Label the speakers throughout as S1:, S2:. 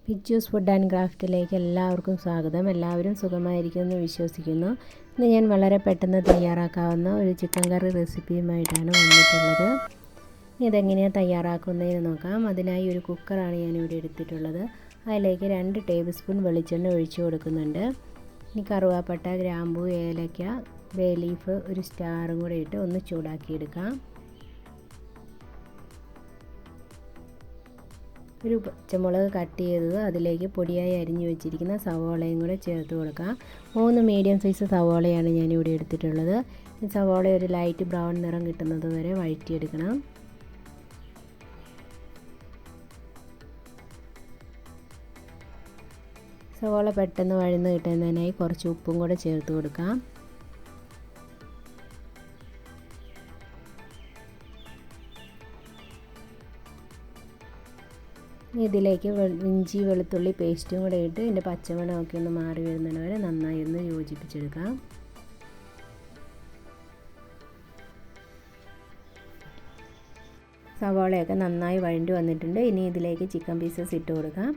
S1: പിച്ചൂസ് food and ക്രാഫ്റ്റിലേക്ക് എല്ലാവർക്കും സ്വാഗതം. എല്ലാവരും സുഖമായിരിക്കുമെന്ന് വിശ്വസിക്കുന്നു. ഇന്ന് ഞാൻ വളരെ പെട്ടെന്ന് തയ്യാറാക്കാവുന്ന ഒരു ചിക്കൻ കറി റെസിപ്പിയുമായിട്ടാണ് വന്നിട്ടുള്ളത്. ഇതെങ്ങനെയാണ് തയ്യാറാക്കുന്നതെന്ന് നോക്കാം. അതിനായി ഒരു കുക്കറാണ് ഞാനിവിടെ എടുത്തിട്ടുള്ളത്. അതിലേക്ക് 2 ടേബിൾ സ്പൂൺ വെളിച്ചെണ്ണ ഒഴിച്ചു കൊടുക്കുന്നുണ്ട്. ഇനി കറുവാപ്പട്ട, ഗ്രാമ്പൂ, ഏലക്ക, ബേ ലീഫ്, ഒരു സ്റ്റാറും കൂടെ ഇട്ട് ഒന്ന് ചൂടാക്കിയെടുക്കാം. ഒരു പച്ചമുളക് കട്ട് ചെയ്തത് അതിലേക്ക് പൊടിയായി അരിഞ്ഞു വെച്ചിരിക്കുന്ന സവോളയും കൂടെ ചേർത്ത് കൊടുക്കാം. 3 മീഡിയം സൈസ് സവോളയാണ് ഞാനിവിടെ എടുത്തിട്ടുള്ളത്. ഈ സവോള ഒരു ലൈറ്റ് ബ്രൗൺ നിറം കിട്ടുന്നത് വരെ വഴറ്റിയെടുക്കണം. സവോള പെട്ടെന്ന് വഴന്ന് കിട്ടുന്നതിനായി കുറച്ച് ഉപ്പും കൂടെ ചേർത്ത് കൊടുക്കാം. ഇതിലേക്ക് ഇഞ്ചി വെളുത്തുള്ളി പേസ്റ്റും കൂടെ ഇട്ട് ഇതിൻ്റെ പച്ചമണമൊക്കെ ഒന്ന് മാറി വരുന്നത് വരെ നന്നായി ഒന്ന് യോജിപ്പിച്ചെടുക്കാം. സവാളയൊക്കെ നന്നായി വഴണ്ടി വന്നിട്ടുണ്ട്. ഇനി ഇതിലേക്ക് ചിക്കൻ പീസസ് ഇട്ട് കൊടുക്കാം.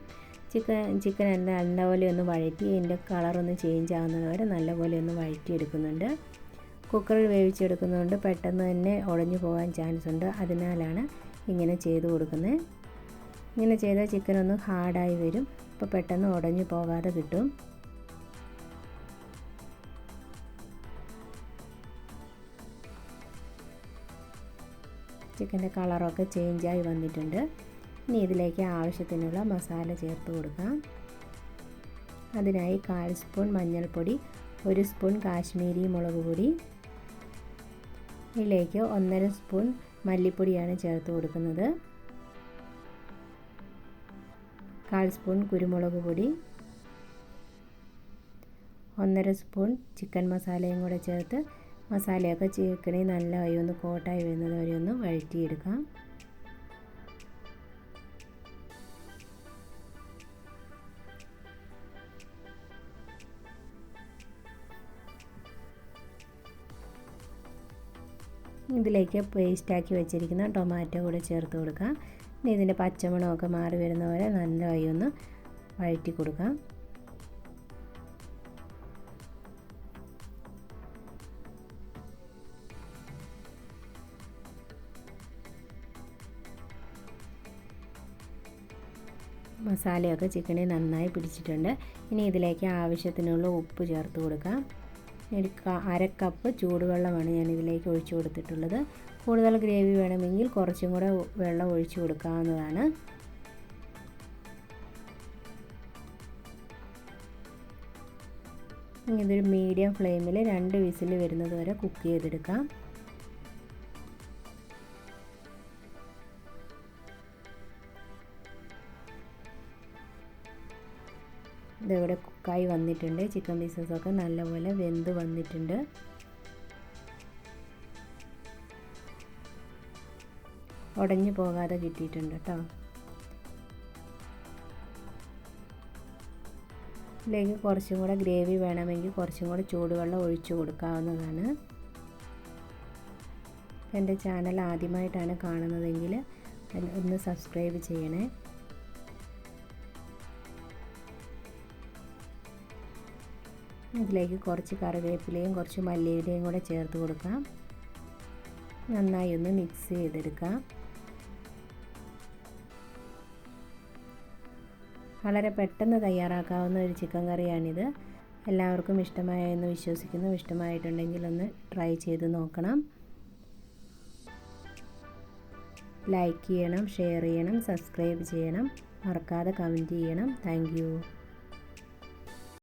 S1: ചിക്കൻ നല്ലപോലെ ഒന്ന് വഴറ്റി ഇതിൻ്റെ കളറൊന്ന് ചേഞ്ച് ആകുന്നത് വരെ നല്ലപോലെ ഒന്ന് വഴറ്റിയെടുക്കുന്നുണ്ട്. കുക്കറിൽ വേവിച്ചെടുക്കുന്നതുകൊണ്ട് പെട്ടെന്ന് തന്നെ ഉടഞ്ഞു പോകാൻ ചാൻസ് ഉണ്ട്. അതിനാലാണ് ഇങ്ങനെ ചെയ്ത് കൊടുക്കുന്നത്. ഇങ്ങനെ ചെയ്താൽ ചിക്കൻ ഒന്ന് ഹാർഡായി വരും. അപ്പോൾ പെട്ടെന്ന് ഉടഞ്ഞു പോകാതെ കിട്ടും. ചിക്കൻ്റെ കളറൊക്കെ ചേഞ്ചായി വന്നിട്ടുണ്ട്. ഇനി ഇതിലേക്ക് ആവശ്യത്തിനുള്ള മസാല ചേർത്ത് കൊടുക്കാം. അതിനായി 1/4 സ്പൂൺ മഞ്ഞൾപ്പൊടി, 1 സ്പൂൺ കാശ്മീരി മുളക് പൊടി, ഇതിലേക്ക് 1.5 സ്പൂൺ മല്ലിപ്പൊടിയാണ് ചേർത്ത് കൊടുക്കുന്നത്. 1/4 സ്പൂൺ കുരുമുളക് പൊടി, 1.5 സ്പൂൺ ചിക്കൻ മസാലയും കൂടെ ചേർത്ത് മസാലയൊക്കെ ചിക്കനിൽ നല്ലതായി ഒന്ന് കോട്ടായി വരുന്നത് വരെ ഒന്ന് വഴറ്റിയെടുക്കാം. ഇതിലേക്ക് പേസ്റ്റാക്കി വെച്ചിരിക്കുന്ന ടൊമാറ്റോ കൂടെ ചേർത്ത് കൊടുക്കാം. ഇനി ഇതിൻ്റെ പച്ചമണമൊക്കെ മാറി വരുന്ന വരെ നല്ലതായി ഒന്ന് വഴറ്റി കൊടുക്കാം. മസാലയൊക്കെ ചിക്കനിൽ നന്നായി പിടിച്ചിട്ടുണ്ട്. ഇനി ഇതിലേക്ക് ആവശ്യത്തിനുള്ള ഉപ്പ് ചേർത്ത് കൊടുക്കാം. ഒരു 1/2 കപ്പ് ചൂടുവെള്ളമാണ് ഞാൻ ഇതിലേക്ക് ഒഴിച്ചു കൊടുത്തിട്ടുള്ളത്. കൂടുതൽ ഗ്രേവി വേണമെങ്കിൽ കുറച്ചും കൂടെ വെള്ളം ഒഴിച്ചു കൊടുക്കാവുന്നതാണ്. ഇതൊരു മീഡിയം ഫ്ലെയിമിൽ 2 വിസിൽ വരുന്നത് വരെ കുക്ക് ചെയ്തെടുക്കാം. ഇതിവിടെ കുക്കായി വന്നിട്ടുണ്ട്. ചിക്കൻ പീസസൊക്കെ നല്ലപോലെ വെന്ത് വന്നിട്ടുണ്ട്. ഉടഞ്ഞു പോകാതെ കിട്ടിയിട്ടുണ്ട് കേട്ടോ. ഇതിലേക്ക് കുറച്ചും കൂടെ ഗ്രേവി വേണമെങ്കിൽ കുറച്ചും കൂടെ ചൂടുവെള്ളം ഒഴിച്ചു കൊടുക്കാവുന്നതാണ്. എൻ്റെ ചാനൽ ആദ്യമായിട്ടാണ് കാണുന്നതെങ്കിൽ ഒന്ന് സബ്സ്ക്രൈബ് ചെയ്യണേ. ഇതിലേക്ക് കുറച്ച് കറിവേപ്പിലയും കുറച്ച് മല്ലിയിലയും കൂടെ ചേർത്ത് കൊടുക്കാം. നന്നായി ഒന്ന് മിക്സ് ചെയ്തെടുക്കാം. വളരെ പെട്ടെന്ന് തയ്യാറാക്കാവുന്ന ഒരു ചിക്കൻ കറിയാണിത്. എല്ലാവർക്കും ഇഷ്ടമായെന്ന് വിശ്വസിക്കുന്നു. ഇഷ്ടമായിട്ടുണ്ടെങ്കിൽ ഒന്ന് ട്രൈ ചെയ്ത് നോക്കണം. ലൈക്ക് ചെയ്യണം, ഷെയർ ചെയ്യണം, സബ്സ്ക്രൈബ് ചെയ്യണം, മറക്കാതെ കമൻറ്റ് ചെയ്യണം. Thank you.